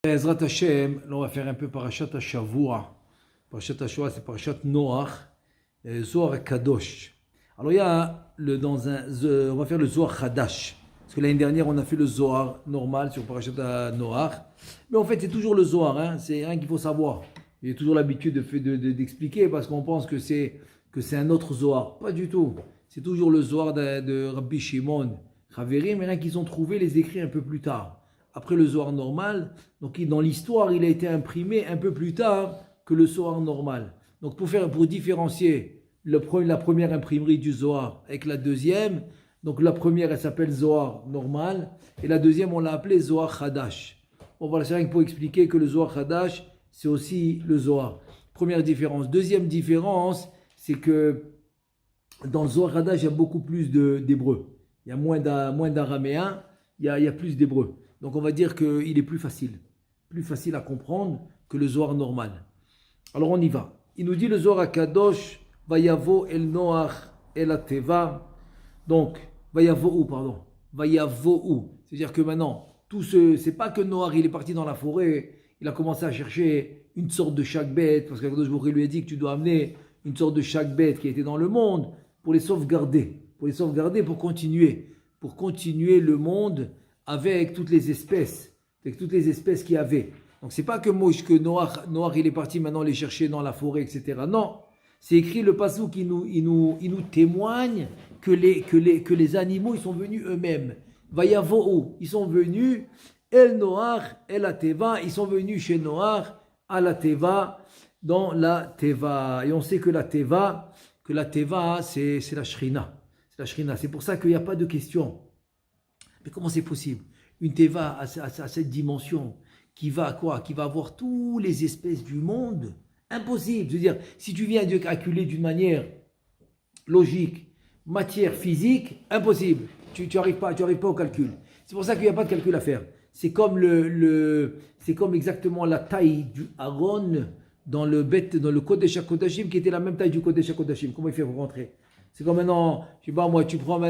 Ezrat Hashem, là on va faire un peu Parashat Hashavua. Parashat Hashavua, c'est Parashat Noach, Zohar Kadosh. Alors il y a, on va faire le Zohar Hadash. Parce que l'année dernière, on a fait le Zohar normal sur Parashat Noach. Mais en fait, c'est toujours le Zohar, hein, c'est rien qu'il faut savoir. J'ai toujours l'habitude d'expliquer parce qu'on pense que c'est un autre Zohar. Pas du tout. C'est toujours le Zohar de Rabbi Shimon Haveri, mais rien qu'ils ont trouvé les écrits un peu plus tard. Après le Zohar normal, donc dans l'histoire, il a été imprimé un peu plus tard que le Zohar normal. Donc pour différencier la première imprimerie du Zohar avec la deuxième, donc la première elle s'appelle Zohar normal et la deuxième on l'a appelée Zohar Hadash. Bon voilà, c'est rien que pour expliquer que le Zohar Hadash c'est aussi le Zohar. Première différence. Deuxième différence, c'est que dans le Zohar Hadash il y a beaucoup plus d'hébreu. Il y a moins d'araméen, il y a plus d'hébreu. Donc on va dire qu'il est plus facile à comprendre que le Zohar normal. Alors on y va. Il nous dit le Zohar Kadosh, Vayavo el Noach el Ateva. Donc, Vayavo pardon. Vayavo. C'est-à-dire que maintenant, c'est pas que Noach il est parti dans la forêt, il a commencé à chercher une sorte de chaque bête, parce que Kadosh Baruch Hu lui a dit que tu dois amener une sorte de chaque bête qui était dans le monde pour les sauvegarder. Pour continuer le monde avec toutes les espèces qu'il y avait. Donc c'est pas que Noach il est parti maintenant les chercher dans la forêt, etc. Non, c'est écrit le passage qui nous témoigne que les animaux ils sont venus eux-mêmes. Vayavo, ils sont venus El Noach, El Ateva, ils sont venus chez Noach à la Teva, dans la Teva. Et on sait que la Teva c'est la Shrina. C'est la Shrina. C'est pour ça qu'il n'y a pas de question. Mais comment c'est possible? Une Teva à cette dimension qui va avoir toutes les espèces du monde? Impossible. Je veux dire, si tu viens de calculer d'une manière logique, matière, physique, impossible. Tu n'arrives pas au calcul. C'est pour ça qu'il n'y a pas de calcul à faire. C'est comme c'est comme exactement la taille du Aaron dans le Kodesh HaKodashim qui était la même taille du Kodesh HaKodashim. Comment il fait pour rentrer? C'est comme maintenant, je sais pas moi, tu prends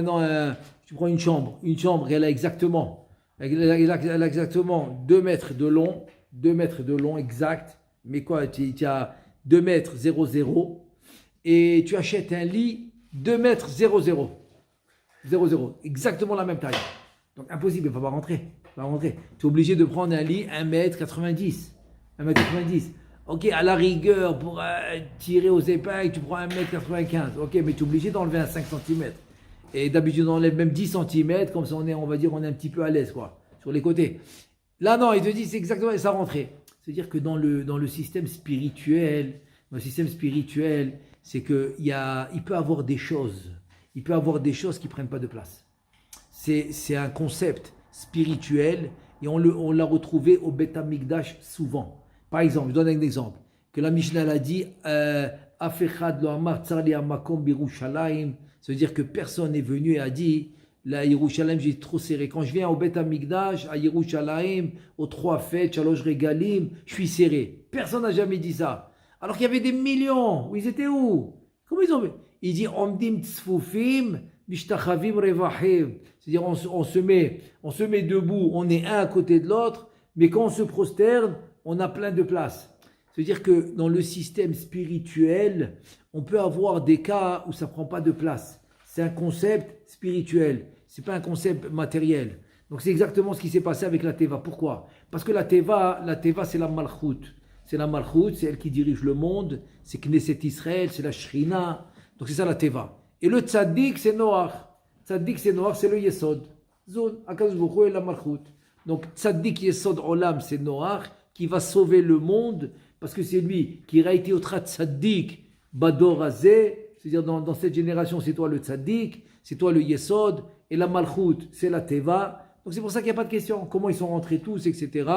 une chambre, elle a exactement 2 mètres de long exact, mais quoi, tu as 2 mètres 00 et tu achètes un lit 2 mètres 00, exactement la même taille. Donc impossible, il ne va pas rentrer. Tu es obligé de prendre un lit 1m90. Ok, à la rigueur, pour tirer aux épingles, tu prends 1m95. Ok, mais tu es obligé d'enlever un 5 cm. Et d'habitude, on enlève même 10 cm, comme ça on est un petit peu à l'aise, quoi, sur les côtés. Là, non, il te dit, c'est exactement ça rentrer. C'est-à-dire que dans le système spirituel, c'est qu'il peut avoir des choses. Il peut avoir des choses qui ne prennent pas de place. C'est un concept spirituel et on l'a retrouvé au Beth Amikdash souvent. Par exemple, je donne un exemple, que la Mishnah a dit Afechad lo amar tsar li hamakom birushalayim, ça veut dire que personne n'est venu et a dit la Yerushalayim j'ai trop serré. Quand je viens au Beth Amikdash, à Yerushalayim, aux 3 fêtes, Shalosh Regalim, je suis serré. Personne n'a jamais dit ça. Alors qu'il y avait des millions. Ils étaient où? Comment ils ont vu? Il dit Omdim tzfufim bishtachavim revahim. C'est-à-dire on se met debout, on est un à côté de l'autre, mais quand on se prosterne, on a plein de place. C'est-à-dire que dans le système spirituel, on peut avoir des cas où ça ne prend pas de place. C'est un concept spirituel, ce n'est pas un concept matériel. Donc c'est exactement ce qui s'est passé avec la Teva. Pourquoi? Parce que la Teva c'est la Malchut. C'est la Malchut, c'est elle qui dirige le monde, c'est Knesset Israël, c'est la Shrina. Donc c'est ça la Teva. Et le Tzaddik c'est Noach. Tzaddik c'est Noach, c'est le Yesod. Zon, Akadosh Baruch Hu et la Malchut. Donc Tzaddik Yesod Olam c'est Noach, qui va sauver le monde, parce que c'est lui qui a été au tzaddik bador azeh, c'est-à-dire dans cette génération, c'est toi le tzaddik, c'est toi le yesod, et la malchut, c'est la teva. Donc c'est pour ça qu'il n'y a pas de question. Comment ils sont rentrés tous, etc.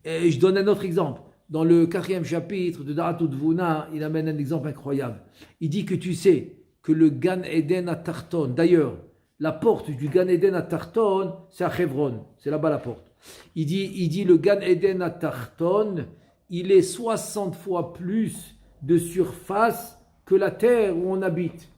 Et je donne un autre exemple. Dans le 4e chapitre de Da'at U'Tvuna, il amène un exemple incroyable. Il dit que tu sais que le Gan Eden à Tarton, d'ailleurs, la porte du Gan Eden à Tarton, c'est à Hebron, c'est là-bas la porte. Il dit le Gan Eden à Tarton, il est 60 fois plus de surface que la terre où on habite.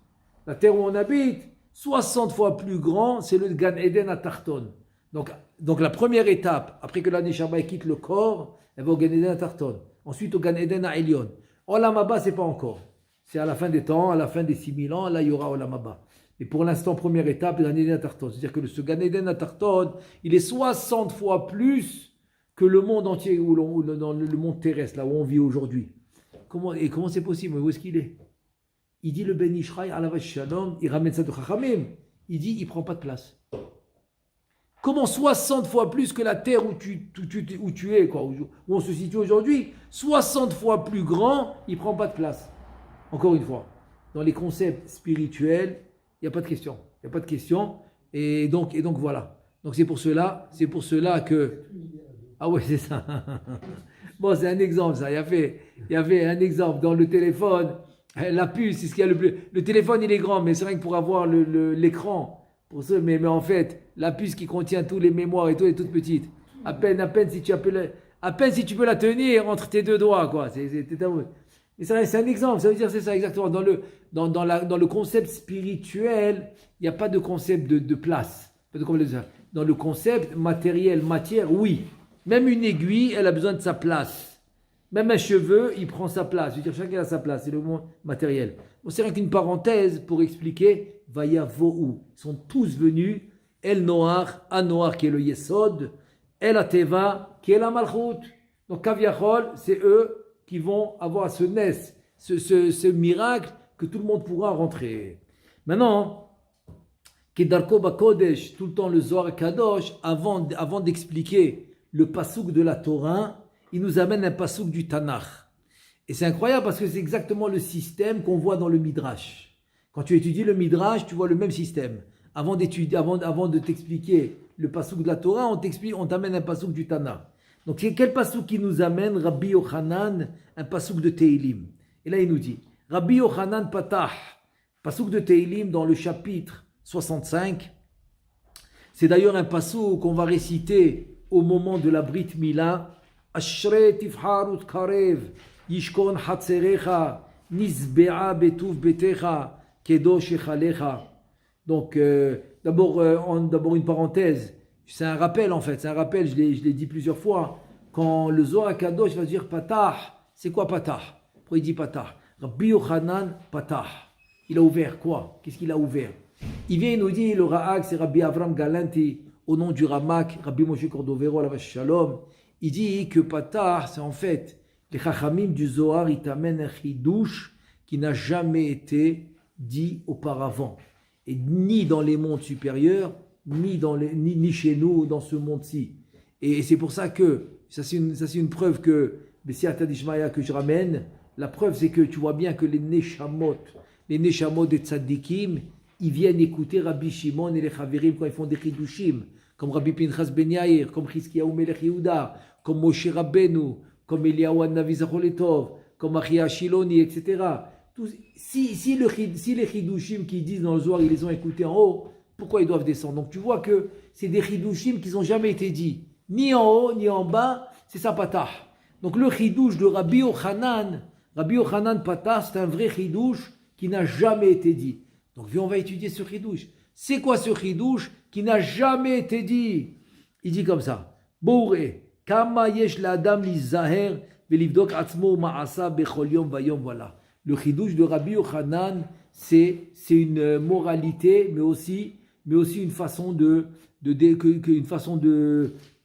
La terre où on habite, 60 fois plus grand, c'est le Gan Eden à Tarton. Donc la première étape, après que la Neshama quitte le corps, elle va au Gan Eden à Tarton. Ensuite au Gan Eden à Elion. Olam Haba, c'est pas encore. C'est à la fin des temps, à la fin des 6000 ans, là il y aura Olam Haba. Mais pour l'instant, première étape, Gan Eden à Tarton. C'est-à-dire que ce Gan Eden à Tarton, il est 60 fois plus que le monde entier, dans le monde terrestre, là où on vit aujourd'hui. Comment c'est possible? Où est-ce qu'il est? Il dit le Ben Ishraï, Alav Shalom, il ramène ça de Chachamim. Il dit, il ne prend pas de place. Comment 60 fois plus que la terre où tu es, quoi, où on se situe aujourd'hui, 60 fois plus grand, il ne prend pas de place. Encore une fois, dans les concepts spirituels, il n'y a pas de question. Il n'y a pas de question. Et donc voilà. Donc c'est pour cela que... Ah ouais, c'est ça. Bon, c'est un exemple, ça. Il y avait un exemple dans le téléphone. La puce, c'est ce qu'il y a le plus. Le téléphone, il est grand, mais c'est vrai que pour avoir l'écran, mais en fait, la puce qui contient tous les mémoires et tout est toute petite. À peine si tu peux la tenir entre tes deux doigts, quoi. Mais c'est un exemple, ça veut dire c'est ça exactement. Dans le concept spirituel, il n'y a pas de concept de place. Dans le concept matériel, matière, oui. Même une aiguille, elle a besoin de sa place. Même un cheveu, il prend sa place. Je veux dire, chacun a sa place. C'est le mot matériel. Bon, c'est rien qu'une parenthèse pour expliquer. Vaya vo'u. Ils sont tous venus. El Noach, Anoach qui est le Yesod. El Ateva qui est la Malchut. Donc, Kaviachol, c'est eux qui vont avoir ce miracle que tout le monde pourra rentrer. Maintenant, Kedarko Bakodesh, tout le temps le Zohar Kadosh, avant d'expliquer le pasouk de la Torah, il nous amène un pasouk du Tanakh. Et c'est incroyable parce que c'est exactement le système qu'on voit dans le Midrash. Quand tu étudies le Midrash, tu vois le même système. Avant de t'expliquer le pasouk de la Torah, on t'amène un pasouk du Tanakh. Donc c'est quel pasouk qui nous amène Rabbi Yochanan, un pasouk de Teilim. Et là il nous dit, Rabbi Yochanan Patah, pasouk de Teilim dans le chapitre 65. C'est d'ailleurs un pasouk qu'on va réciter au moment de la Brit Mila. Ashre tifharut karev, yishkon hatzerecha, nisbea betuv betecha, kedosh echalecha. Donc, d'abord une parenthèse. C'est un rappel en fait. C'est un rappel, je l'ai dit plusieurs fois. Quand le Zohar Kadosh va dire Patah, c'est quoi Patah? Pourquoi il dit Patah? Rabbi Yochanan Patah. Il a ouvert quoi? Qu'est-ce qu'il a ouvert? Il vient, il nous dit, le Ra'ak, c'est Rabbi Avram Galanti, au nom du Ramak, Rabbi Moshe Cordovero, la Shalom. Il dit que Patah, c'est en fait, les Chachamim du Zohar, ils t'amènent un chidouche qui n'a jamais été dit auparavant. Et ni dans les mondes supérieurs, ni chez nous, dans ce monde-ci. Et c'est pour ça que, ça c'est une preuve que, Bessiata d'Ishmaïa que je ramène, la preuve c'est que tu vois bien que les Neshamot des Tzadikim, ils viennent écouter Rabbi Shimon et les Chaverim quand ils font des Chidushim, comme Rabbi Pinchas Ben Yair, comme Chizkiyahu Melech Yehuda, comme Moshe Rabbeinu, comme Eliyahu Hanavi Zacholetov, comme Achia Shiloni, etc. Si les Chidushim qui disent dans le Zohar, ils les ont écoutés en haut, pourquoi ils doivent descendre? Donc tu vois que c'est des Chidushim qui n'ont jamais été dits, ni en haut, ni en bas, c'est ça Patah. Donc le Chidush de Rabbi Yochanan Patah, c'est un vrai Chidush qui n'a jamais été dit. Donc on va étudier ce Chidush. C'est quoi ce Chidush qui n'a jamais été dit? Il dit comme ça. Bouré, kama yesh l'adam lizaher velivdok atzmo ma'asa bechol yom vayom, voilà. Le Chidush de Rabbi Yochanan, c'est une moralité, mais aussi une façon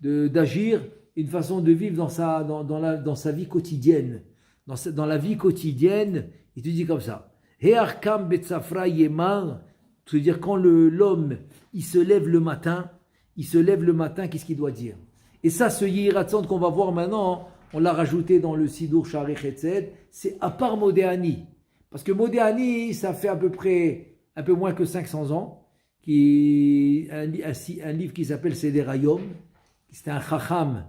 d'agir, une façon de vivre dans sa vie quotidienne. Dans la vie quotidienne, il te dit comme ça. He'arkam betzafra yemar, c'est-à-dire quand l'homme il se lève le matin, qu'est-ce qu'il doit dire? Et ça, ce Yiratzon qu'on va voir maintenant, on l'a rajouté dans le Sidur Shari Chetzed, c'est à part Modéani. Parce que Modéani, ça fait un peu moins que 500 ans, un livre qui s'appelle Seder Hayom. C'est un Chacham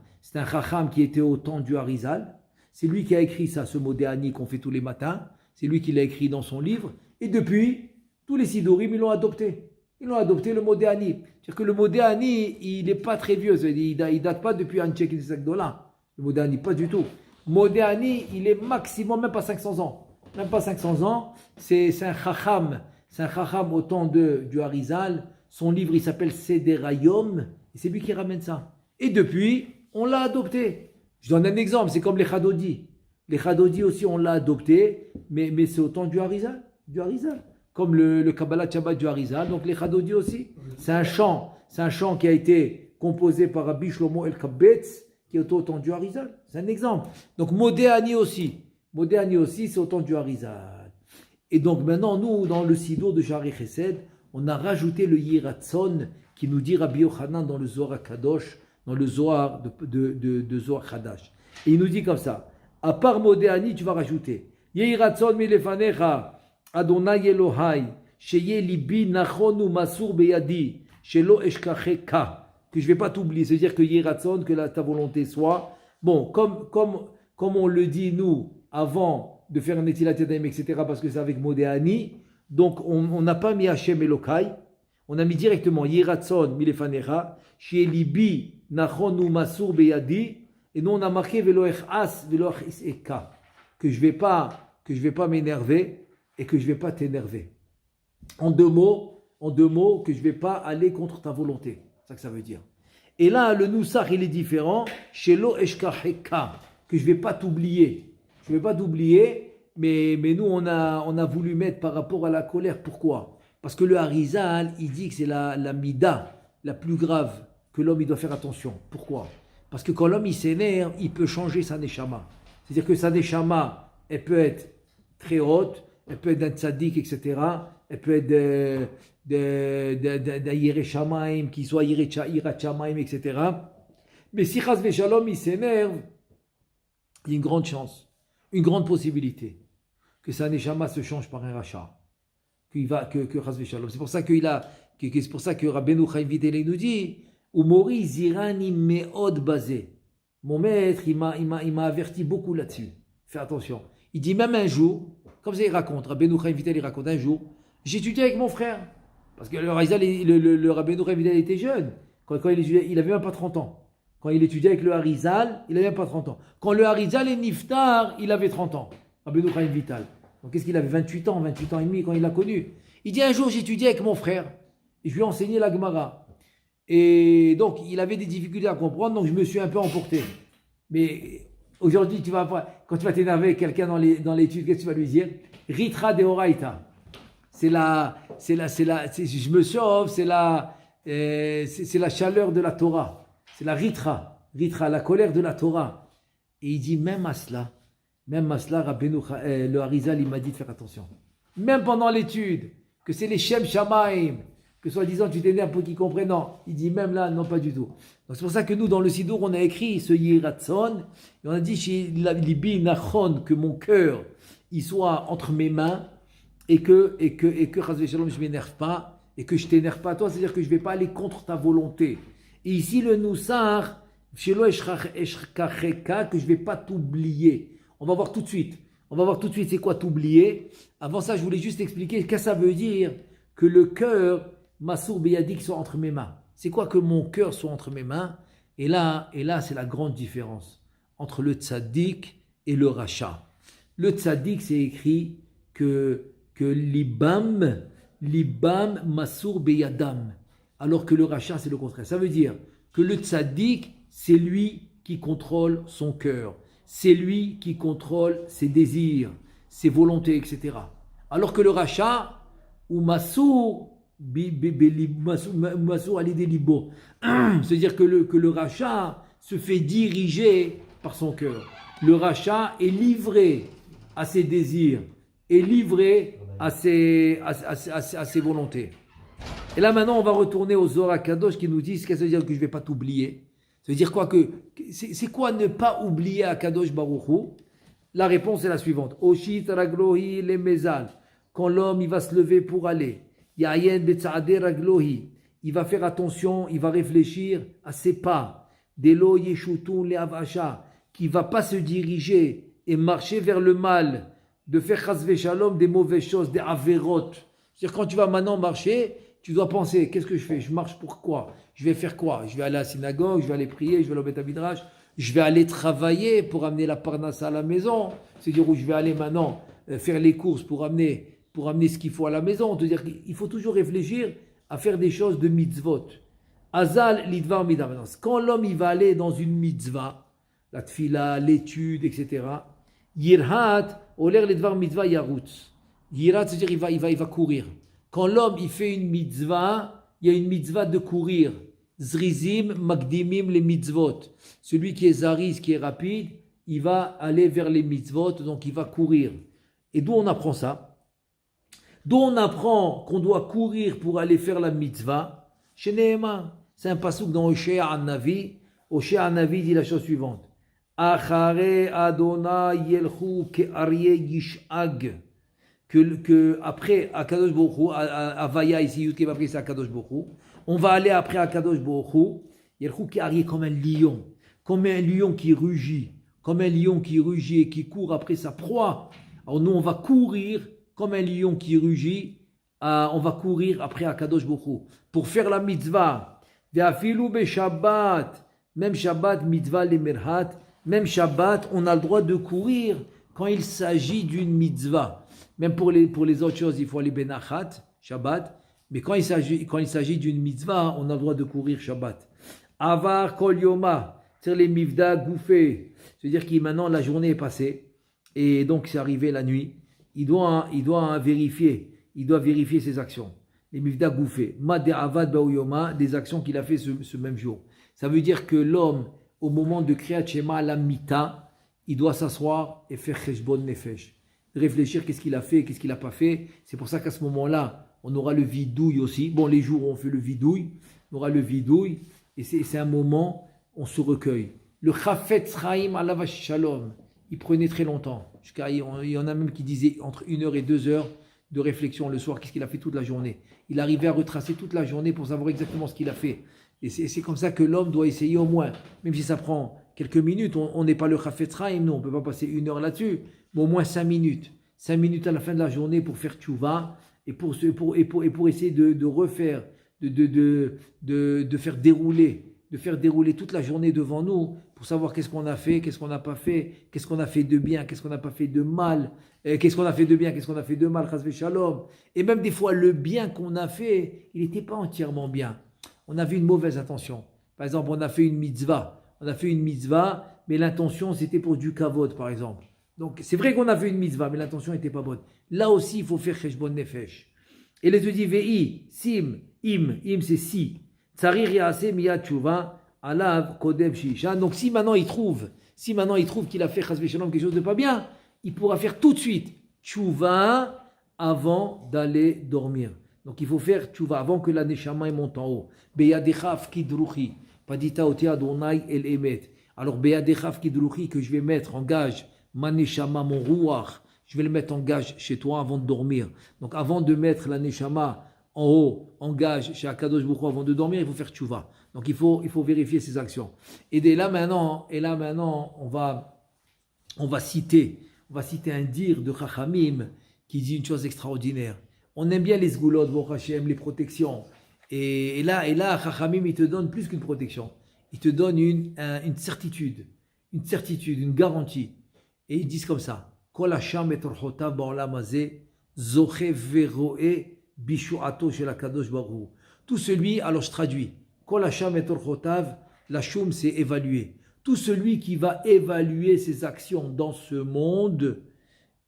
qui était au temps du Harizal. C'est lui qui a écrit ça, ce Modéani qu'on fait tous les matins. C'est lui qui l'a écrit dans son livre. Et depuis, tous les Sidurim, ils l'ont adopté. Ils l'ont adopté, le Modéani. C'est-à-dire que le Modéani, il n'est pas très vieux. Il ne date pas depuis Anchek et Sakdola. Le Modéani, pas du tout. Modéani, il est maximum, même pas 500 ans. Même pas 500 ans. C'est un Chacham. C'est un Chacham au temps du Harizal. Son livre, il s'appelle Seder Hayom. Et c'est lui qui ramène ça. Et depuis, on l'a adopté. Je donne un exemple, c'est comme les Khadodi. Les Khadodi aussi, on l'a adopté, mais c'est au temps du Harizal. Comme le Kabbalah Shabbat du Harizal. Donc les Khadodi aussi. C'est un chant qui a été composé par Rabbi Shlomo El Kabbetz, qui est au temps du Harizal. C'est un exemple. Donc Modéani aussi, c'est au temps du Harizal. Et donc maintenant, nous, dans le Sidour de Shari Chesed, on a rajouté le Yiratzon qui nous dit Rabbi Yochanan dans le Zohar Kadosh, dans le Zohar de Zohar Khadash. Et il nous dit comme ça, à part Modéani, tu vas rajouter Yiratzon milefanecha Adonai Elohai sheye libi nachonu masur beyadi shelo eshkacheka, que je ne vais pas t'oublier, c'est-à-dire que Yiratzon, que ta volonté soit, bon, comme on le dit nous, avant de faire un Netilat Yadayim, etc., parce que c'est avec Modéani, donc on n'a pas mis Hashem Elokai, on a mis directement Yiratzon milefanecha sheye libi nachonu masur beyadi. Et nous, on a marqué Veloech As, Veloech Iseka, que je vais pas m'énerver et que je ne vais pas t'énerver. En deux mots, que je ne vais pas aller contre ta volonté. C'est ça que ça veut dire. Et là, le Nusach, il est différent. Shelo Eshkacheka, que je ne vais pas t'oublier. Je ne vais pas t'oublier, mais nous, on a voulu mettre par rapport à la colère. Pourquoi? Parce que le Harizal, il dit que c'est la mida, la plus grave, que l'homme il doit faire attention. Pourquoi? Parce que quand l'homme il s'énerve, il peut changer sa neshama. C'est-à-dire que sa neshama, elle peut être très haute, elle peut être d'un tzaddik, etc. Elle peut être d'un yireh shamaim, qui soit yirat shamaim, etc. Mais si chas v'shalom il s'énerve, il y a une grande chance, une grande possibilité que sa neshama se change par un rachat. Que chas v'shalom. C'est pour ça c'est pour ça que Rabbeinu Chaim Vitel nous dit Umori zirani meod basé. Mon maître, il m'a averti beaucoup là-dessus. Fais attention. Il dit même un jour, comme ça il raconte, Rabbeinu Chaim Vital, il raconte un jour, j'étudiais avec mon frère. Parce que le Rabbeinu Chaim Vital était jeune. Quand il étudiait, il n'avait même pas 30 ans. Quand il étudiait avec le Harizal, il n'avait même pas 30 ans. Quand le Harizal est Niftar, il avait 30 ans. Rabbeinu Chaim Vital. Donc qu'est-ce qu'il avait? 28 ans et demi quand il l'a connu. Il dit un jour, j'étudiais avec mon frère. Et je lui ai enseigné la Gemara. Et donc, il avait des difficultés à comprendre, donc je me suis un peu emporté. Mais aujourd'hui, quand tu vas t'énerver avec quelqu'un dans l'étude, qu'est-ce que tu vas lui dire? Ritra de Horaïta. Je me sauve, c'est la chaleur de la Torah. C'est la Ritra, la colère de la Torah. Et il dit, même à cela, Rabbeinu, le Harizal, il m'a dit de faire attention. Même pendant l'étude, que c'est les Shem Shamaim, que soi-disant tu t'énerves pour qu'ils comprennent. Non, il dit même là, non, pas du tout. Donc c'est pour ça que nous, dans le Sidour, on a écrit ce Yiratzon, et on a dit chez Libi Nachon, que mon cœur, il soit entre mes mains, et que Chazvé Shalom, je ne m'énerve pas, et que je ne t'énerve pas toi, c'est-à-dire que je ne vais pas aller contre ta volonté. Et ici, le Noussar, Shelo Eshkacheka, que je ne vais pas t'oublier. On va voir tout de suite c'est quoi t'oublier. Avant ça, je voulais juste expliquer ce que ça veut dire que le cœur, Massour Beyadik, soit entre mes mains. C'est quoi que mon cœur soit entre mes mains? Et là, c'est la grande différence entre le tzaddik et le rachat. Le tzaddik, c'est écrit que libam Massour Beyadam, alors que le rachat, c'est le contraire. Ça veut dire que le tzaddik, c'est lui qui contrôle son cœur. C'est lui qui contrôle ses désirs, ses volontés, etc. Alors que le rachat, ou Massour Ali Libo, c'est-à-dire que le rachat se fait diriger par son cœur. Le rachat est livré à ses désirs, est livré à ses volontés. Et là maintenant, on va retourner au Zohar Kadosh qui nous dit ce que ça veut dire que je ne vais pas t'oublier. Ça veut dire quoi c'est quoi ne pas oublier Akadosh Baruch Hu? La réponse est la suivante. Oshit raglohi le mezal. Quand l'homme il va se lever pour aller, Yayen betzaade raglohi. Il va faire attention, il va réfléchir à ses pas. Delo yeshutun le avasha. Qui va pas se diriger et marcher vers le mal, de faire chasve shalom des mauvaises choses, des averot. C'est-à-dire quand tu vas maintenant marcher, tu dois penser, qu'est-ce que je fais? Je marche pour quoi? Je vais faire quoi? Je vais aller à la synagogue, je vais aller prier, je vais aller au Beth Midrash, je vais aller travailler pour amener la parnassa à la maison. C'est-à-dire où je vais aller maintenant faire les courses pour amener ce qu'il faut à la maison. C'est-à-dire qu'il faut toujours réfléchir à faire des choses de mitzvot. Azal lidvar midah. Quand l'homme il va aller dans une mitzvah, la tfila, l'étude, etc. Yirhat, oler lidvar mitzvah yarutz. Yirhat, c'est-à-dire il va courir. Quand l'homme il fait une mitzvah, il y a une mitzvah de courir. Zrizim magdimim les mitzvot. Celui qui est zariz, qui est rapide, il va aller vers les mitzvot, donc il va courir. Et d'où on apprend ça? D'où on apprend qu'on doit courir pour aller faire la mitzvah? Chez Nehema. C'est un passouk dans Oshéa An-Navi. Oshéa An-Navi dit la chose suivante. Achare Adonai yelchu ke'aryeh yish'ag. Que après Akadosh Baruch Hu, Avaya ici, Yudke Vavke c'est Akadosh Baruch Hu, on va aller après Akadosh Baruch Hu, yelchu ke'aryeh comme un lion qui rugit, comme un lion qui rugit et qui court après sa proie. Alors nous on va courir comme un lion qui rugit, on va courir après Akadosh Baruch Hu pour faire la mitzvah. Ve'afilu beShabbat, même Shabbat mitzvah le merhat, même Shabbat on a le droit de courir quand il s'agit d'une mitzvah. Même pour les autres choses il faut aller benachat Shabbat, mais quand il s'agit d'une mitzvah on a le droit de courir Shabbat. Avar kol yoma, c'est les mivda gouffé, c'est-à-dire que maintenant la journée est passée et donc c'est arrivé la nuit. Il doit vérifier ses actions. Les mivda gouffé, ma de avad baouyoma, des actions qu'il a fait ce même jour. Ça veut dire que l'homme, au moment de Kriyat Shema la mita, il doit s'asseoir et faire cheshbon nefesh. Réfléchir qu'est-ce qu'il a fait, qu'est-ce qu'il n'a pas fait. C'est pour ça qu'à ce moment-là, on aura le vidouille aussi. Bon, les jours où on fait le vidouille, on aura le vidouille. Et c'est un moment, on se recueille. Le chafetz chaim alav shalom, il prenait très longtemps. Il y en a même qui disaient entre 1 heure et 2 heures de réflexion le soir, qu'est-ce qu'il a fait toute la journée. Il arrivait à retracer toute la journée pour savoir exactement ce qu'il a fait. Et c'est comme ça que l'homme doit essayer au moins, même si ça prend quelques minutes, on n'est pas le chafetz chaim, nous, on ne peut pas passer 1 heure là-dessus, mais au moins 5 minutes. 5 minutes à la fin de la journée pour faire tchouva et pour essayer de refaire, de faire dérouler toute la journée devant nous pour savoir qu'est-ce qu'on a fait, qu'est-ce qu'on n'a pas fait, qu'est-ce qu'on a fait de bien, qu'est-ce qu'on n'a pas fait de mal, qu'est-ce qu'on a fait de bien, qu'est-ce qu'on a fait de mal, chas v'shalom. Et même des fois, le bien qu'on a fait, il n'était pas entièrement bien. On avait une mauvaise intention. Par exemple, on a fait une mitzvah, mais l'intention, c'était pour du kavod, par exemple. Donc, c'est vrai qu'on a fait une mitzvah, mais l'intention n'était pas bonne. Là aussi, il faut faire cheshbon nefesh. Et les deux dit vei, sim, im c'est si. Tsarir yaase miyad tshuva, alav kodem shisha. Donc, si maintenant il trouve qu'il a fait chas v'shalom quelque chose de pas bien, il pourra faire tout de suite tshuva avant d'aller dormir. Donc, il faut faire tshuva avant que la neshama monte en haut. Beyadechaf kidruchi, padita oti Adonai el emet. Alors, beyadechaf kidruchi que je vais mettre en gage. Maneshama, mon rouach, je vais le mettre en gage chez toi avant de dormir. Donc avant de mettre la neshama en haut, en gage chez Akadosh Baruch Hu avant de dormir, il faut faire tchouva. Donc il faut vérifier ses actions. Et là maintenant, on va citer un dire de Chachamim qui dit une chose extraordinaire. On aime bien les sgoulot, les protections. Et là, Chachamim, il te donne plus qu'une protection. Il te donne une certitude, une garantie. Et ils disent comme ça, Kol Hasham et Torchotav ba'olam hazeh, zoche veroe bishuato shel HaKadosh Baruch Hu. Tout celui, alors je traduis, Kol Hasham et Torchotav, la shum c'est évaluer. Tout celui qui va évaluer ses actions dans ce monde,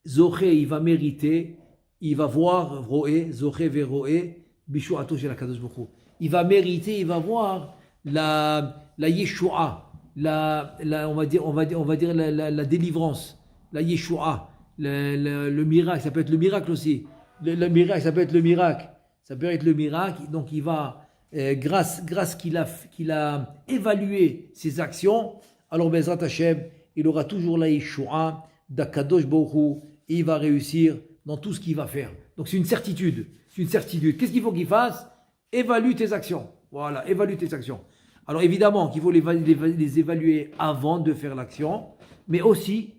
zoche, il va mériter, il va voir, roe, zoche veroe bishuato shel HaKadosh Baruch Hu. Il va mériter, il va voir la Yeshua. On va dire la délivrance, la Yeshua, le miracle, ça peut être le miracle aussi. Le miracle, ça peut être le miracle. Ça peut être le miracle. Donc il va, grâce qu'il a évalué ses actions, alors Bezrat Hashem, il aura toujours la Yeshua d'Akadosh Baruch Hu et il va réussir dans tout ce qu'il va faire. Donc c'est une certitude. Qu'est-ce qu'il faut qu'il fasse? Évalue tes actions. Voilà, évalue tes actions. Alors évidemment qu'il faut les évaluer avant de faire l'action, mais aussi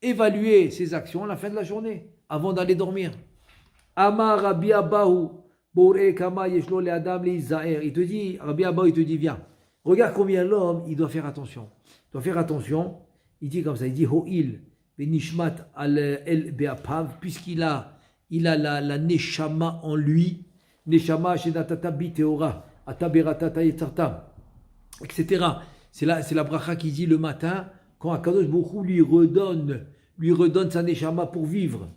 évaluer ses actions à la fin de la journée, avant d'aller dormir. Amar Rabbi Abahu, Boré Kama Yeshlo le Adam le Isaer. Rabbi Abahu, il te dit, viens, regarde combien l'homme, il doit faire attention. Il dit comme ça, il dit Ho'il, Benishmat al El Beapav, puisqu'il a la Neshama en lui, Neshama Shedatata Biteora. Ataberatata Yetzarta, etc. C'est la bracha qui dit le matin, quand Akadosh Baruch Hu lui redonne sa neshama pour vivre.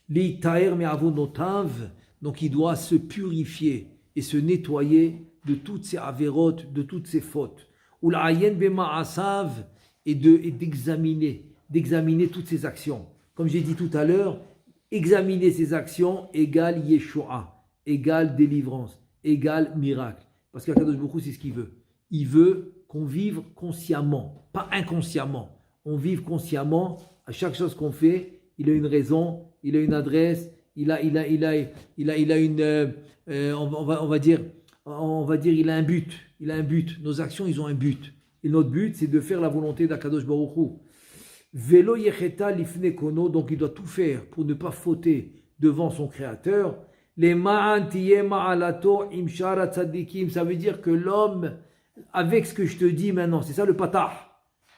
L'itaer me'avonotav, donc il doit se purifier et se nettoyer de toutes ses avérotes, de toutes ses fautes. Ou l'ayен bema'asav, et d'examiner toutes ses actions. Comme j'ai dit tout à l'heure, examiner ses actions égale Yeshua, égale délivrance, égale miracle. Parce qu'Akadosh Baruch Hu, c'est ce qu'il veut. Il veut qu'on vive consciemment, pas inconsciemment. On vive consciemment. À chaque chose qu'on fait, il a une raison, il a une adresse, il a une, on va dire, il a un but. Il a un but. Nos actions, ils ont un but. Et notre but, c'est de faire la volonté d'Akadosh Baruch Hu. Velo yecheta lifne kono, donc il doit tout faire pour ne pas fauter devant son Créateur. Les ma'an tiye ma'alato imshara tzadikim, ça veut dire que l'homme, avec ce que je te dis maintenant, c'est ça le patah.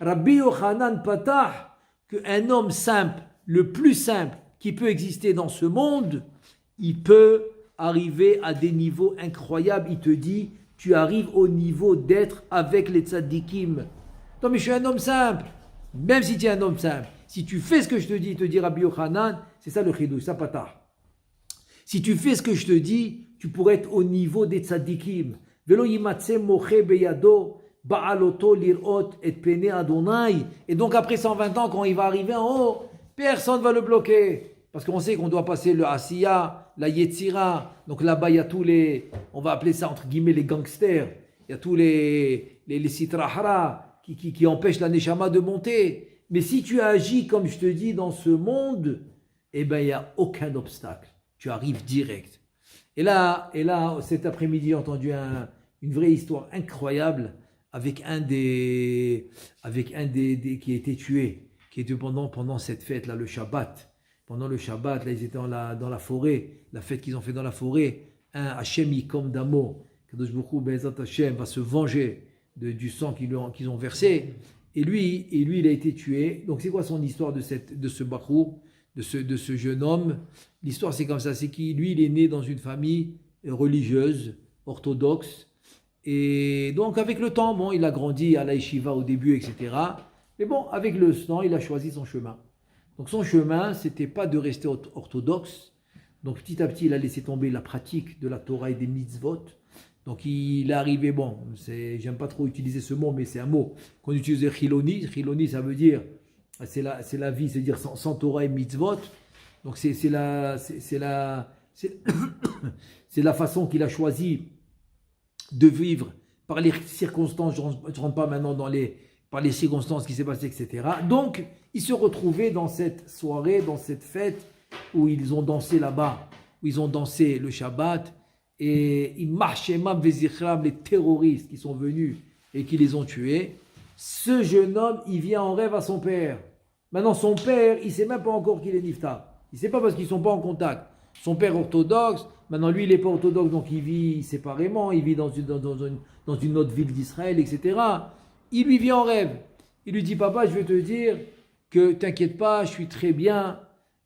Rabbi Yochanan patah, qu'un homme simple, le plus simple qui peut exister dans ce monde, il peut arriver à des niveaux incroyables. Il te dit, tu arrives au niveau d'être avec les tzadikim. Non mais je suis un homme simple. Même si tu es un homme simple, si tu fais ce que je te dis, te dit Rabbi Yochanan, c'est ça le chidouche, ça patah. Si tu fais ce que je te dis, tu pourrais être au niveau des tzadikim. Velo yimatse moche beyado ba'aloto lirot et pene Adonai. Et donc après 120 ans, quand il va arriver en haut, personne ne va le bloquer. Parce qu'on sait qu'on doit passer le Asiya, la Yetzira. Donc là-bas, il y a tous les, on va appeler ça entre guillemets les gangsters. Il y a tous les sitrahara qui empêchent la Neshama de monter. Mais si tu agis comme je te dis dans ce monde, eh ben il n'y a aucun obstacle. Tu arrives direct. Et là cet après-midi, j'ai entendu une vraie histoire incroyable avec un des qui a été tué, qui était pendant cette fête-là, le Shabbat. Pendant le Shabbat, là, ils étaient dans la forêt, la fête qu'ils ont fait dans la forêt. Un Hachem Yikom Damo, Kadosh Baruch Hu Be'ezrat Hashem va se venger du sang qu'ils ont versé. Et lui, il a été tué. Donc, c'est quoi son histoire de ce Bachour, de ce jeune homme? L'histoire, c'est comme ça. C'est qu'il, il est né dans une famille religieuse, orthodoxe. Et donc, avec le temps, bon, il a grandi à la yeshiva au début, etc. Mais bon, avec le temps, il a choisi son chemin. Donc son chemin, c'était pas de rester orthodoxe. Donc petit à petit, il a laissé tomber la pratique de la Torah et des mitzvot. Donc il est arrivé, bon, j'aime pas trop utiliser ce mot, mais c'est un mot qu'on utilise, chiloni. Chiloni, ça veut dire, c'est la vie, c'est-à-dire sans Torah et mitzvot. Donc c'est la façon qu'il a choisi de vivre par les circonstances. Je ne rentre pas maintenant par les circonstances qui s'est passées, etc. Donc, ils se retrouvaient dans cette soirée, dans cette fête où ils ont dansé là-bas, où ils ont dansé le Shabbat, et les terroristes qui sont venus et qui les ont tués. Ce jeune homme, il vient en rêve à son père. Maintenant, son père, il ne sait même pas encore qu'il est nifta. Il ne sait pas parce qu'ils ne sont pas en contact. Son père orthodoxe, maintenant lui, il n'est pas orthodoxe, donc il vit séparément, il vit dans une autre ville d'Israël, etc. Il lui vient en rêve. Il lui dit, papa, je veux te dire que t'inquiète pas, je suis très bien.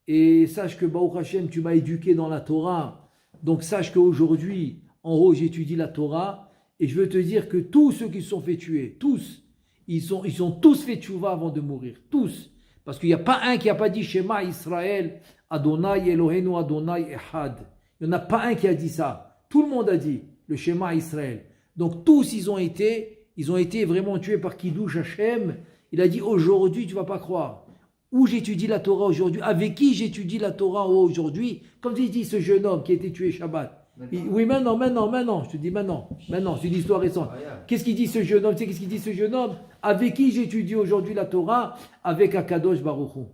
Et sache que Baruch Hashem, tu m'as éduqué dans la Torah. Donc sache qu'aujourd'hui, en haut, j'étudie la Torah. Et je veux te dire que tous ceux qui se sont fait tuer, tous, ils ont tous fait tchouva avant de mourir. Tous. Parce qu'il n'y a pas un qui n'a pas dit Shema Israël, Adonai Eloheinu Adonai Echad. Il n'y en a pas un qui a dit ça. Tout le monde a dit le Shema Israël. Donc tous, ils ont été vraiment tués par Kiddush Hashem. Il a dit aujourd'hui, tu ne vas pas croire. Où j'étudie la Torah aujourd'hui, avec qui j'étudie la Torah aujourd'hui, comme il dit ce jeune homme qui a été tué Shabbat. Oui, maintenant, je te dis maintenant, c'est une histoire récente. Qu'est-ce qu'il dit ce jeune homme? Tu sais qu'est-ce qu'il dit ce jeune homme? Avec qui j'étudie aujourd'hui la Torah? Avec Akadosh Baruch Hu.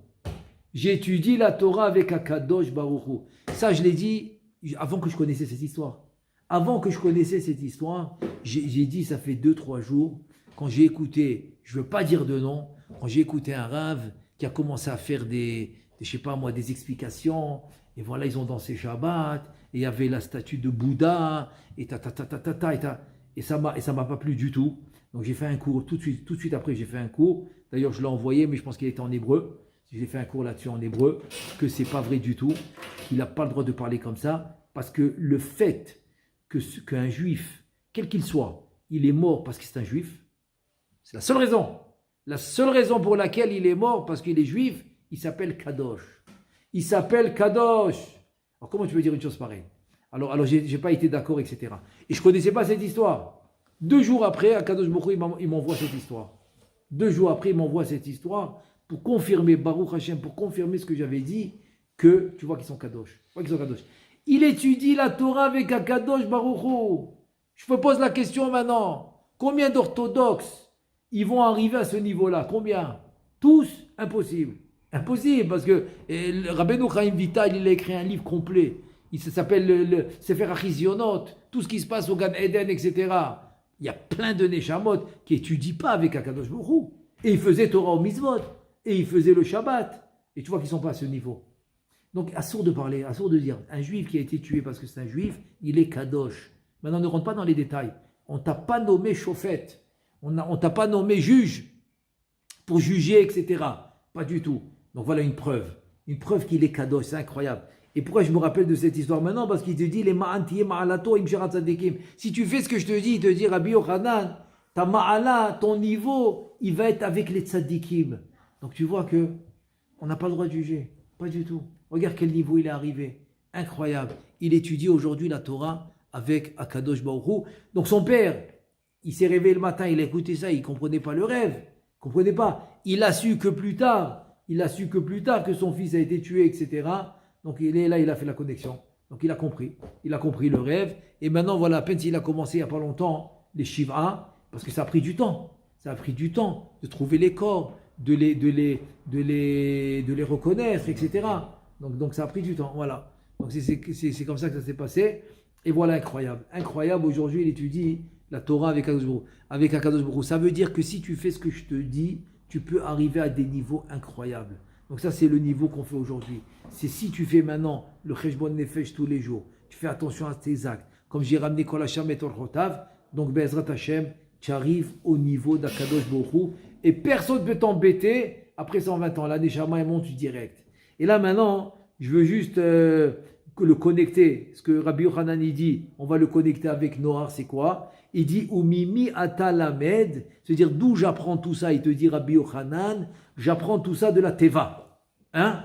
J'étudie la Torah avec Akadosh Baruch Hu. Ça, je l'ai dit avant que je connaissais cette histoire. Avant que je connaissais cette histoire, j'ai dit, ça fait 2-3 jours, quand j'ai écouté, je ne veux pas dire de nom, quand j'ai écouté un rave qui a commencé à faire des explications, et voilà, ils ont dansé Shabbat, et il y avait la statue de Bouddha, et et ça m'a pas plu du tout. Donc j'ai fait un cours, tout de suite après, j'ai fait un cours, d'ailleurs je l'ai envoyé, mais je pense qu'il était en hébreu, j'ai fait un cours là-dessus en hébreu, que c'est pas vrai du tout, qu'il n'a pas le droit de parler comme ça, parce que le fait qu'un juif quel qu'il soit, il est mort parce que c'est un juif. C'est la seule raison. La seule raison pour laquelle il est mort parce qu'il est juif, il s'appelle Kadosh. Il s'appelle Kadosh. Alors comment tu peux dire une chose pareille? Alors j'ai pas été d'accord, etc. Et je ne connaissais pas cette histoire. 2 jours après, Akadosh Baruch Hu, il m'envoie cette histoire. 2 jours après, il m'envoie cette histoire pour confirmer, Baruch Hashem, pour confirmer ce que j'avais dit, que tu vois qu'ils sont Kadosh. Il étudie la Torah avec Akadosh Baruch Hu. Je me pose la question maintenant. Combien d'orthodoxes ils vont arriver à ce niveau-là? Combien? Tous? Impossible. Impossible, parce que Rabbeinu Chaim Vital, il a écrit un livre complet. Il s'appelle le Sefer Achizionot, tout ce qui se passe au Gan Eden, etc. Il y a plein de Neshamot qui n'étudient pas avec Akadosh Baruch Hu. Et ils faisaient Torah au Mitzvot. Et ils faisaient le Shabbat. Et tu vois qu'ils ne sont pas à ce niveau. Donc, assourd de parler, assourd de dire, un juif qui a été tué parce que c'est un juif, il est Kadosh. Maintenant, ne rentre pas dans les détails. On ne t'a pas nommé chauffette. On ne t'a pas nommé juge pour juger, etc. Pas du tout. Donc voilà une preuve. Une preuve qu'il est Kadosh. C'est incroyable. Et pourquoi je me rappelle de cette histoire maintenant? Parce qu'il te dit, les ma'antiye ma'alato im shirat tzadikim. Si tu fais ce que je te dis, il te dit, Rabbi Yochanan, ta ma'ala, ton niveau, il va être avec les tzadikim. Donc tu vois que on n'a pas le droit de juger. Pas du tout. Regarde quel niveau il est arrivé. Incroyable. Il étudie aujourd'hui la Torah avec Akadosh Baruch Hu. Donc son père, il s'est réveillé le matin, il a écouté ça, il ne comprenait pas le rêve. Il ne comprenait pas. Il a su que plus tard que son fils a été tué, etc. Donc il est là, il a fait la connexion. Donc il a compris le rêve. Et maintenant, voilà, à peine s'il a commencé il n'y a pas longtemps, les Shiva, parce que ça a pris du temps. Ça a pris du temps de trouver les corps, de les reconnaître, etc. Donc ça a pris du temps, voilà. Donc c'est comme ça que ça s'est passé. Et voilà, incroyable. Incroyable, aujourd'hui, il étudie la Torah avec Akadosh Baruch Hu. Ça veut dire que si tu fais ce que je te dis, tu peux arriver à des niveaux incroyables. Donc ça, c'est le niveau qu'on fait aujourd'hui. C'est si tu fais maintenant le Cheshbon Nefesh tous les jours, tu fais attention à tes actes. Comme j'ai ramené Kol Hasham et Torchotav, donc Be'ezrat Hashem, tu arrives au niveau d'Akadosh Baruch Hu et personne ne peut t'embêter après 120 ans. Là, Neshama, elle monte direct. Et là, maintenant, je veux juste le connecter. Ce que Rabbi Yochanan il dit, on va le connecter avec Noach, c'est quoi? Il dit Umimi ata lamed, c'est-à-dire d'où j'apprends tout ça. Il te dit Rabbi Yochanan, j'apprends tout ça de la Teva. Hein?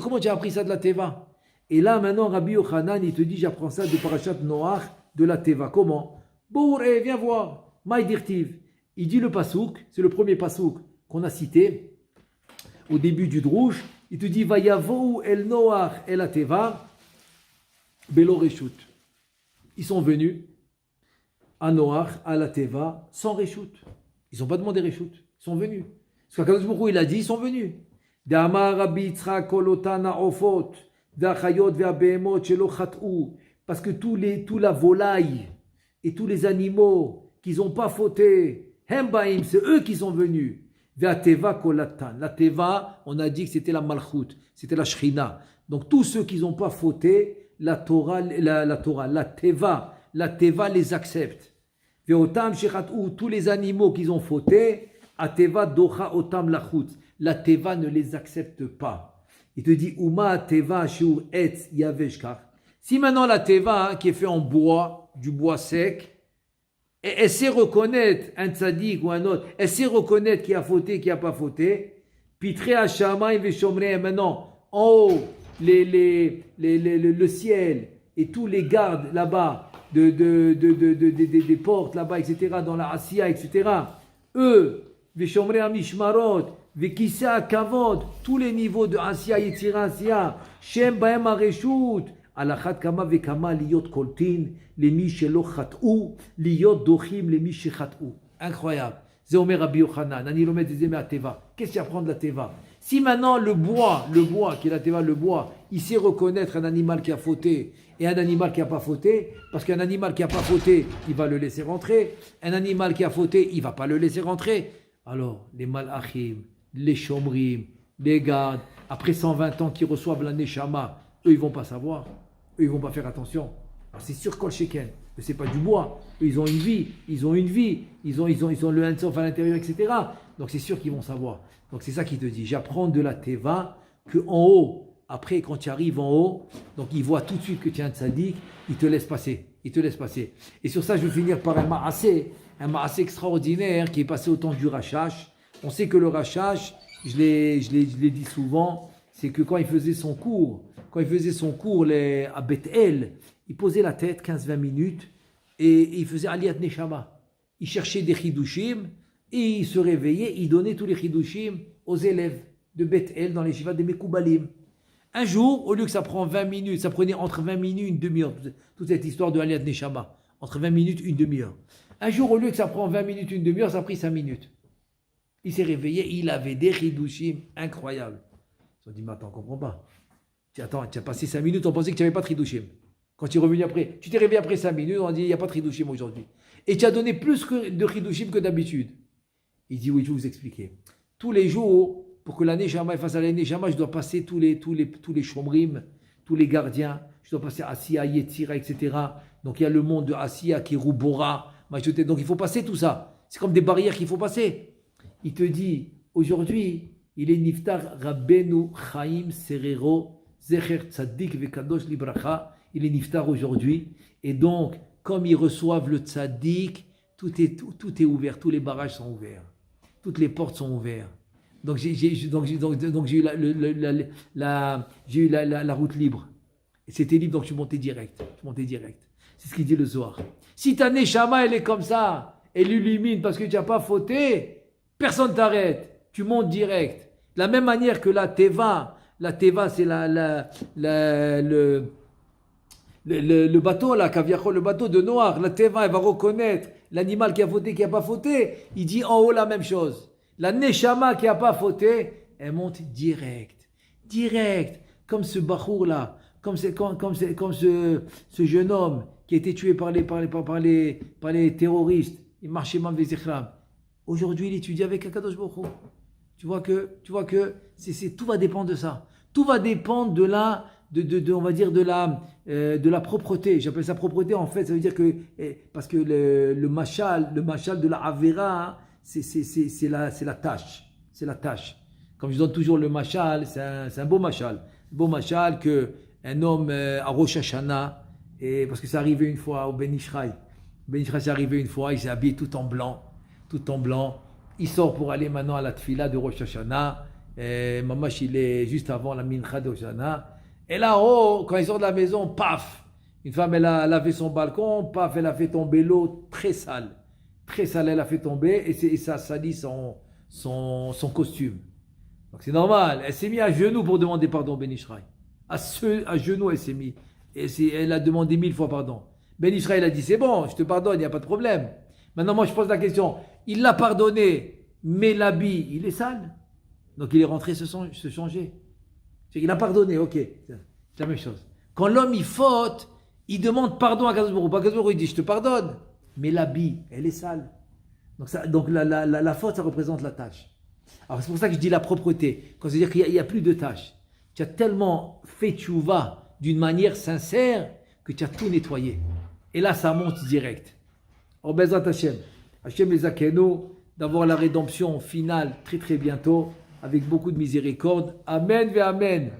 Comment tu as appris ça de la Teva? Et là maintenant Rabbi Yochanan il te dit j'apprends ça de Parashat Noach, de la Teva. Comment? Bourré, viens voir. Maïdirtiv. Il dit le pasouk, c'est le premier pasouk qu'on a cité au début du Drouche. Il te dit Vayavou el Noach el la Teva belo reshut. Ils sont venus à Noach, à la Teva, sans reshut. Ils n'ont pas demandé reshut. Ils sont venus. Parce qu'Akadosh Baruch Hu, il a dit, ils sont venus. Parce que toute la volaille et tous les animaux qui n'ont pas fauté, c'est eux qui sont venus. La Teva, on a dit que c'était la Malchut, c'était la Shrina. Donc tous ceux qui n'ont pas fauté, la Teva les accepte. Tous les animaux qui ont fauté, Ateva docha otam lachut. La Teva ne les accepte pas. Il te dit Uma Teva shur etz yaveshkar. Si maintenant la Teva qui est faite en bois, du bois sec, et elle sait reconnaître un tzaddik ou un autre, elle sait reconnaître qui a fauté, qui n'a pas fauté, pitre hashamayim veshomrei, maintenant en haut le ciel et tous les gardes là-bas des portes là-bas, etc., dans la Asiya, etc., eux, Veshomrei Amishmarot, Vekisa Kavod, tous les niveaux de Asiya, Yitzira Asiya, Shem Baem Areshut, Alachat Kama Vekama, Liot Koltin, Lemi Shelo Chat'u, Liot Dochim, Lemi Shechat'u. Incroyable. C'est Omer Rabbi Yochanan, Ani Lomet Zeme Teva. Qu'est-ce qu'il y a à prendre de la Teva? Si maintenant le bois, qui est la Teva, le bois, il sait reconnaître un animal qui a fauté et un animal qui n'a pas fauté, parce qu'un animal qui n'a pas fauté, il va le laisser rentrer. Un animal qui a fauté, il ne va pas le laisser rentrer. Alors, les malachim, les shomrim, les gardes, après 120 ans qui reçoivent la neshama, eux, ils ne vont pas savoir. Eux, ils ne vont pas faire attention. Alors, c'est sûr Kol Sheken, que ce n'est pas du bois. Eux, ils ont une vie, ils ont le Ein-Sof à l'intérieur, etc. Donc, c'est sûr qu'ils vont savoir. Donc, c'est ça qu'il te dit. J'apprends de la Teva qu'en haut, après, quand tu arrives en haut, donc il voit tout de suite que tu es un tzaddik, il te laisse passer. il te laisse passer. Et sur ça, je vais finir par un ma'asé extraordinaire qui est passé au temps du Rashash. On sait que le Rashash, je l'ai dit souvent, c'est que quand il faisait son cours, à Beth El, il posait la tête 15-20 minutes et il faisait Aliyat Neshama. Il cherchait des chidushim et il se réveillait, il donnait tous les chidushim aux élèves de Beth El dans les shivas des Mekoubalim. Un jour, au lieu que ça prend 20 minutes, ça prenait entre 20 minutes et une demi-heure, toute cette histoire de Aliyat Neshama, entre 20 minutes et une demi-heure. Un jour, au lieu que ça prend 20 minutes, une demi-heure, ça a pris 5 minutes. Il s'est réveillé, il avait des chidushim incroyables. Ils ont dit, mais attends, on ne comprend pas. Attends, tu as passé 5 minutes, on pensait que tu n'avais pas de chidushim. Quand tu es revenu après, tu t'es réveillé après 5 minutes, on a dit, il n'y a pas de chidushim aujourd'hui. Et tu as donné plus de chidushim que d'habitude. Il dit, oui, je vais vous expliquer. Tous les jours, pour que la Neshama fasse à la Neshama, je dois passer tous les shomrim, tous les gardiens. Je dois passer Asiya, Yetzira, etc. Donc il y a le monde de Asiya qui est Roubora. Donc il faut passer tout ça. C'est comme des barrières qu'il faut passer. Il te dit, aujourd'hui, il est Niftar Rabbeinu Chaim Serero Zecher Tzadik Vekadosh Libracha. Il est Niftar aujourd'hui. Et donc, comme ils reçoivent le Tzadik, tout est ouvert. Tous les barrages sont ouverts. Toutes les portes sont ouvertes. Donc j'ai eu la route libre. Et c'était libre, donc je suis monté direct. C'est ce qu'il dit le Zohar. Si ta Neshama, elle est comme ça, elle illumine parce que tu n'as pas fauté, personne ne t'arrête. Tu montes direct. De la même manière que la Teva, c'est le bateau, là, le bateau de Noir. La Teva, elle va reconnaître l'animal qui a fauté, qui n'a pas fauté. Il dit en haut la même chose. La Neshama qui n'a pas fauté, elle monte direct. Comme ce bachour là, comme ce jeune homme qui a été tué par les terroristes. Il marchait mal Vézichram. Aujourd'hui, il étudie avec Akadosh Baruch Hu. Tu vois que tout va dépendre de ça. Tout va dépendre de la propreté. J'appelle ça propreté, en fait, ça veut dire que, parce que le mashal de la Avera, c'est la tâche. C'est la tâche. Comme je donne toujours le mashal, c'est un beau mashal. Beau mashal qu'un homme à Rosh Hashanah, parce que c'est arrivé une fois au Ben Ishraï. Ben Ishraï, c'est arrivé une fois, il s'est habillé tout en blanc. Il sort pour aller maintenant à la tfila de Rosh Hashanah. Mamash, il est juste avant la mincha de Rosh Hashanah. Et là, quand il sort de la maison, paf, une femme, elle a lavé son balcon, paf, elle a fait tomber l'eau très sale, elle a fait tomber, et ça salit son costume. Donc c'est normal, elle s'est mise à genoux pour demander pardon, Ben Ishraï. À genoux, elle s'est mise, et elle a demandé 1000 fois pardon. Ben Ishraï a dit, c'est bon, je te pardonne, il n'y a pas de problème. Maintenant, moi, je pose la question, il l'a pardonné, mais l'habit, il est sale. Donc il est rentré se changer. Il a pardonné, ok, c'est la même chose. Quand l'homme il faute, il demande pardon à Kadosh Baruch Hu. Kadosh Baruch Hu, il dit je te pardonne, mais l'habit, elle est sale. Donc la faute, ça représente la tâche. Alors c'est pour ça que je dis la propreté. Quand c'est-à-dire qu'il n'y a plus de tâche. Tu as tellement fait tchouva d'une manière sincère que tu as tout nettoyé. Et là, ça monte direct. Oh Bezrat Hashem, Hashem les Akeno, d'avoir la rédemption finale très très bientôt, avec beaucoup de miséricorde. Amen ve Amen.